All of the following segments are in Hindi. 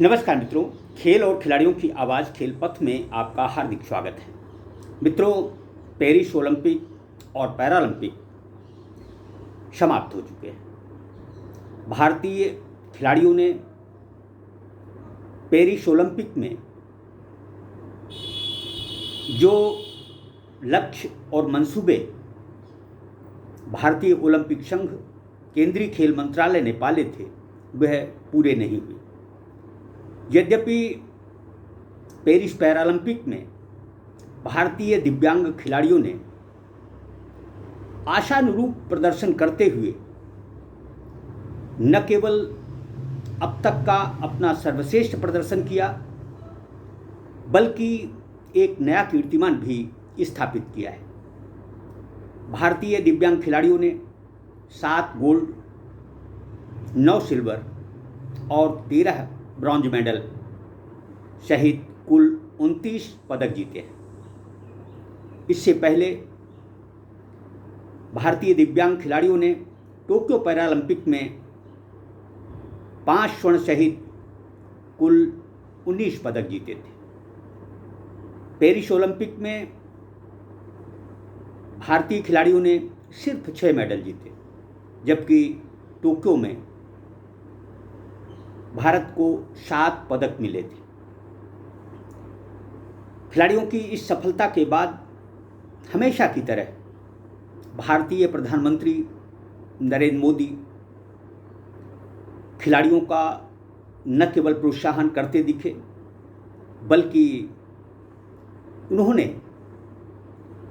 नमस्कार मित्रों, खेल और खिलाड़ियों की आवाज़ खेल पथ में आपका हार्दिक स्वागत है। मित्रों, पेरिस ओलंपिक और पैरालंपिक समाप्त हो चुके हैं। भारतीय खिलाड़ियों ने पेरिस ओलंपिक में जो लक्ष्य और मंसूबे भारतीय ओलंपिक संघ, केंद्रीय खेल मंत्रालय ने पाले थे, वह पूरे नहीं हुए। यद्यपि पेरिस पैरालंपिक में भारतीय दिव्यांग खिलाड़ियों ने आशानुरूप प्रदर्शन करते हुए न केवल अब तक का अपना सर्वश्रेष्ठ प्रदर्शन किया, बल्कि एक नया कीर्तिमान भी स्थापित किया है। भारतीय दिव्यांग खिलाड़ियों ने 7 गोल्ड, 9 सिल्वर और 13 ब्रॉन्ज मेडल सहित कुल 29 पदक जीते हैं। इससे पहले भारतीय दिव्यांग खिलाड़ियों ने टोक्यो पैरालंपिक में 5 स्वर्ण सहित कुल 19 पदक जीते थे। पेरिस ओलंपिक में भारतीय खिलाड़ियों ने सिर्फ 6 मेडल जीते, जबकि टोक्यो में भारत को 7 पदक मिले थे। खिलाड़ियों की इस सफलता के बाद हमेशा की तरह भारतीय प्रधानमंत्री नरेंद्र मोदी खिलाड़ियों का न केवल प्रोत्साहन करते दिखे, बल्कि उन्होंने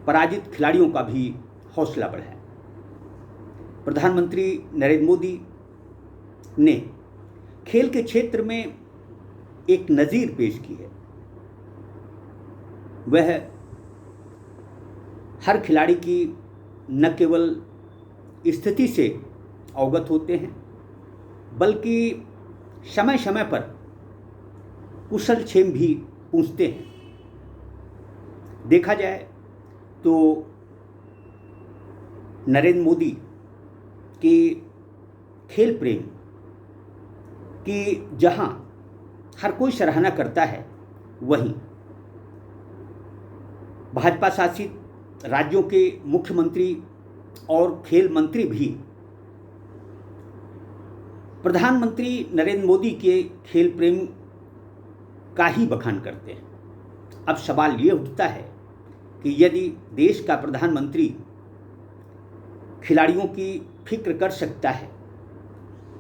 पराजित खिलाड़ियों का भी हौसला बढ़ाया। प्रधानमंत्री नरेंद्र मोदी ने खेल के क्षेत्र में एक नज़ीर पेश की है। वह हर खिलाड़ी की न केवल स्थिति से अवगत होते हैं, बल्कि समय समय पर कुशल क्षेम भी पूछते हैं। देखा जाए तो नरेंद्र मोदी के खेल प्रेम कि जहां हर कोई सराहना करता है, वहीं भाजपा शासित राज्यों के मुख्यमंत्री और खेल मंत्री भी प्रधानमंत्री नरेंद्र मोदी के खेल प्रेम का ही बखान करते हैं। अब सवाल ये उठता है कि यदि देश का प्रधानमंत्री खिलाड़ियों की फिक्र कर सकता है,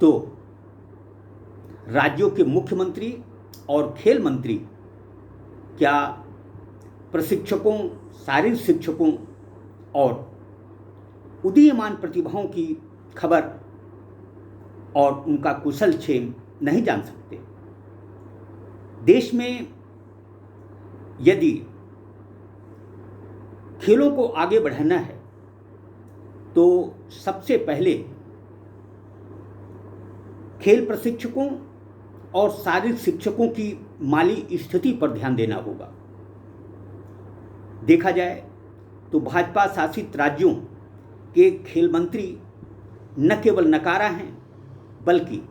तो राज्यों के मुख्यमंत्री और खेल मंत्री क्या प्रशिक्षकों, शारीरिक शिक्षकों और उदीयमान प्रतिभाओं की खबर और उनका कुशल क्षेम नहीं जान सकते? देश में यदि खेलों को आगे बढ़ाना है, तो सबसे पहले खेल प्रशिक्षकों और शारीरिक शिक्षकों की माली स्थिति पर ध्यान देना होगा। देखा जाए तो भाजपा शासित राज्यों के खेल मंत्री न केवल नकारा हैं, बल्कि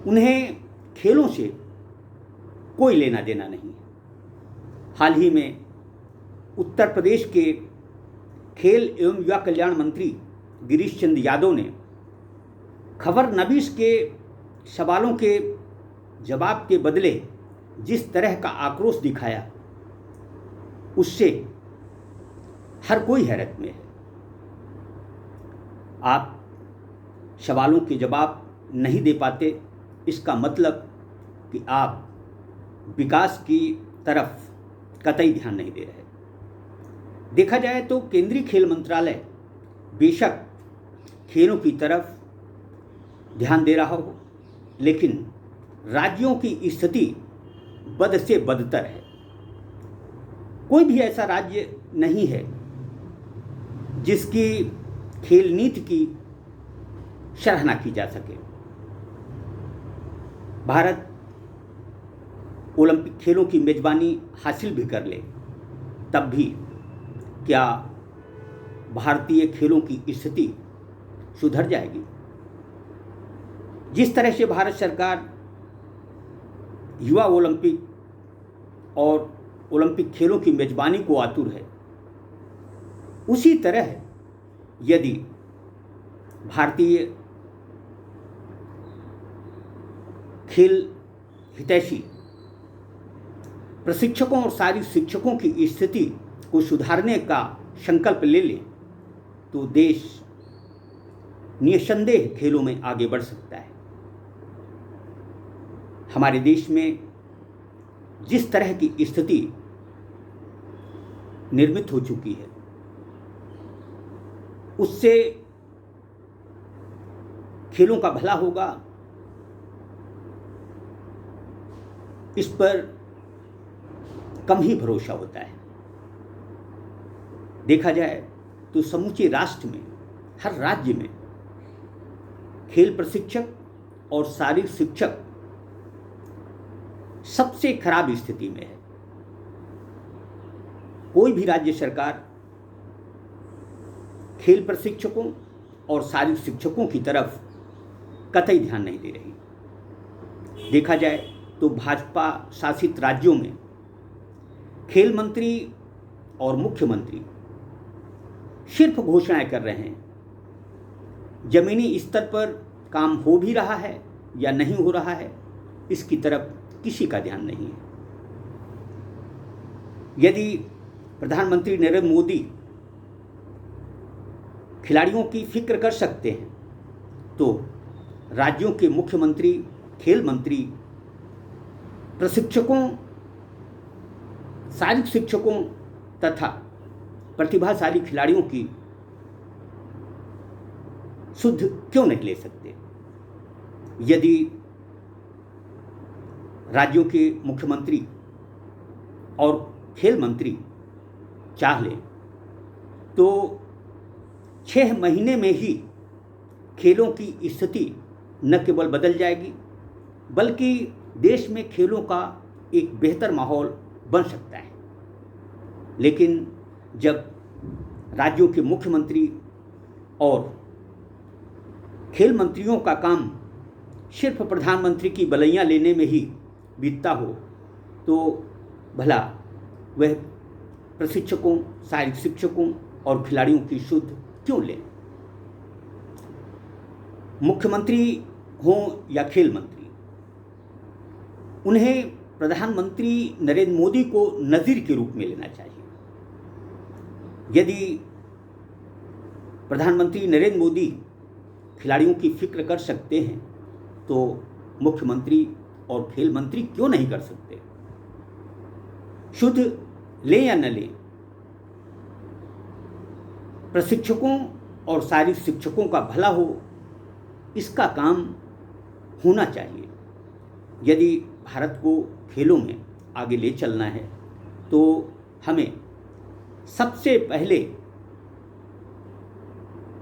उन्हें खेलों से कोई लेना देना नहीं है। हाल ही में उत्तर प्रदेश के खेल एवं युवा कल्याण मंत्री गिरीश चंद्र यादव ने खबर नवीस के सवालों के जवाब के बदले जिस तरह का आक्रोश दिखाया, उससे हर कोई हैरत में है। आप सवालों के जवाब नहीं दे पाते, इसका मतलब कि आप विकास की तरफ कतई ध्यान नहीं दे रहे। देखा जाए तो केंद्रीय खेल मंत्रालय बेशक खेलों की तरफ ध्यान दे रहा हो, लेकिन राज्यों की स्थिति बद से बदतर है। कोई भी ऐसा राज्य नहीं है जिसकी खेल नीति की सराहना की जा सके। भारत ओलंपिक खेलों की मेजबानी हासिल भी कर ले, तब भी क्या भारतीय खेलों की स्थिति सुधर जाएगी? जिस तरह से भारत सरकार युवा ओलंपिक और ओलंपिक खेलों की मेजबानी को आतुर है, उसी तरह यदि भारतीय खेल हितैषी प्रशिक्षकों और शारीरिक शिक्षकों की स्थिति को सुधारने का संकल्प ले लें तो देश निस्संदेह खेलों में आगे बढ़ सकता है। हमारे देश में जिस तरह की स्थिति निर्मित हो चुकी है, उससे खेलों का भला होगा, इस पर कम ही भरोसा होता है। देखा जाए तो समूचे राष्ट्र में, हर राज्य में खेल प्रशिक्षक और शारीरिक शिक्षक सबसे खराब स्थिति में है। कोई भी राज्य सरकार खेल प्रशिक्षकों और शारीरिक शिक्षकों की तरफ कतई ध्यान नहीं दे रही। देखा जाए तो भाजपा शासित राज्यों में खेल मंत्री और मुख्यमंत्री सिर्फ घोषणाएं कर रहे हैं, जमीनी स्तर पर काम हो भी रहा है या नहीं हो रहा है, इसकी तरफ किसी का ध्यान नहीं है। यदि प्रधानमंत्री नरेंद्र मोदी खिलाड़ियों की फिक्र कर सकते हैं तो राज्यों के मुख्यमंत्री, खेल मंत्री, प्रशिक्षकों, शारीरिक शिक्षकों तथा प्रतिभाशाली खिलाड़ियों की सुध क्यों नहीं ले सकते। यदि राज्यों के मुख्यमंत्री और खेल मंत्री चाह लें तो 6 महीने में ही खेलों की स्थिति न केवल बदल जाएगी बल्कि देश में खेलों का एक बेहतर माहौल बन सकता है। लेकिन जब राज्यों के मुख्यमंत्री और खेल मंत्रियों का काम सिर्फ प्रधानमंत्री की बलैयां लेने में ही बीतता हो तो भला वह प्रशिक्षकों, शारीरिक शिक्षकों और खिलाड़ियों की सुध क्यों लें। मुख्यमंत्री हों या खेल मंत्री, उन्हें प्रधानमंत्री नरेंद्र मोदी को नज़ीर के रूप में लेना चाहिए। यदि प्रधानमंत्री नरेंद्र मोदी खिलाड़ियों की फिक्र कर सकते हैं तो मुख्यमंत्री और खेल मंत्री क्यों नहीं कर सकते। शुद्ध लें या न लें, प्रशिक्षकों और शारीरिक शिक्षकों का भला हो, इसका काम होना चाहिए। यदि भारत को खेलों में आगे ले चलना है तो हमें सबसे पहले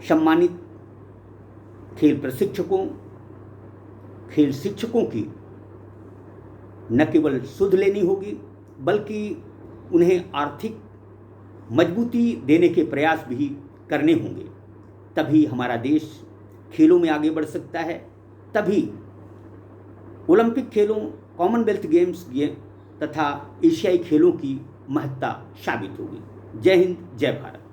सम्मानित खेल प्रशिक्षकों, खेल शिक्षकों की न केवल सुध लेनी होगी बल्कि उन्हें आर्थिक मजबूती देने के प्रयास भी करने होंगे। तभी हमारा देश खेलों में आगे बढ़ सकता है, तभी ओलंपिक खेलों, कॉमनवेल्थ गेम्स तथा एशियाई खेलों की महत्ता साबित होगी। जय हिंद, जय भारत।